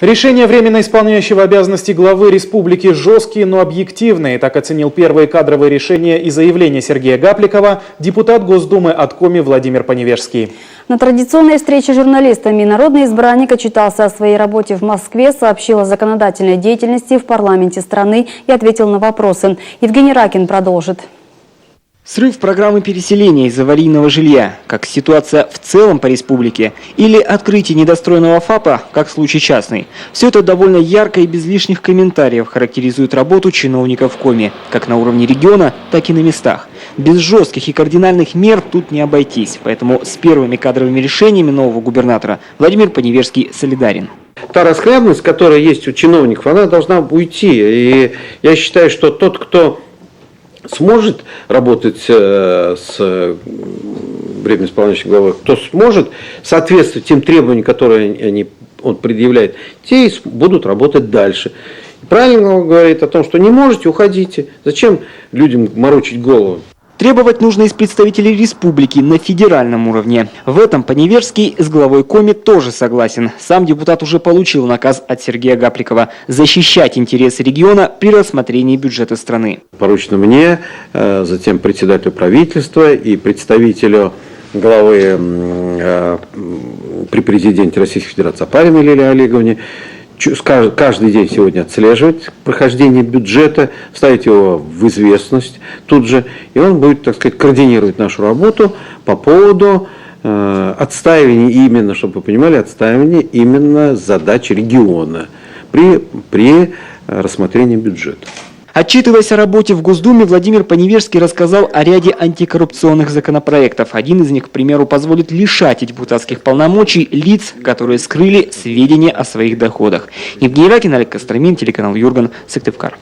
Решения временно исполняющего обязанности главы республики жесткие, но объективные. Так оценил первые кадровые решения и заявления Сергея Гапликова депутат Госдумы от Коми Владимир Поневежский. На традиционной встрече с журналистами народный избранник отчитался о своей работе в Москве, сообщил о законодательной деятельности в парламенте страны и ответил на вопросы. Евгений Ракин продолжит. Срыв программы переселения из аварийного жилья, как ситуация в целом по республике, или открытие недостроенного ФАПа, как случай частный. Все это довольно ярко и без лишних комментариев характеризует работу чиновников Коми, как на уровне региона, так и на местах. Без жестких и кардинальных мер тут не обойтись, поэтому с первыми кадровыми решениями нового губернатора Владимир Поневежский солидарен. Та расхлябанность, которая есть у чиновников, она должна уйти. И я считаю, что тот, кто сможет работать с временно исполняющим главой, кто сможет соответствовать тем требованиям, которые он предъявляет, те будут работать дальше. Правильно он говорит о том, что не можете, уходите. Зачем людям морочить голову? Требовать нужно из представителей республики на федеральном уровне. В этом Поневежский с главой Коми тоже согласен. Сам депутат уже получил наказ от Сергея Гапликова защищать интересы региона при рассмотрении бюджета страны. Поручено мне, затем председателю правительства и представителю главы при президенте Российской Федерации Апариной Лилии Олеговне каждый день сегодня отслеживать прохождение бюджета, ставить его в известность тут же, и он будет, так сказать, координировать нашу работу по поводу отстаивания именно, чтобы вы понимали, отстаивания именно задач региона при рассмотрении бюджета. Отчитываясь о работе в Госдуме, Владимир Поневежский рассказал о ряде антикоррупционных законопроектов. Один из них, к примеру, позволит лишать депутатских полномочий лиц, которые скрыли сведения о своих доходах. Евгений Ракин, Олег Костромин, телеканал Юрган, Сыктывкар.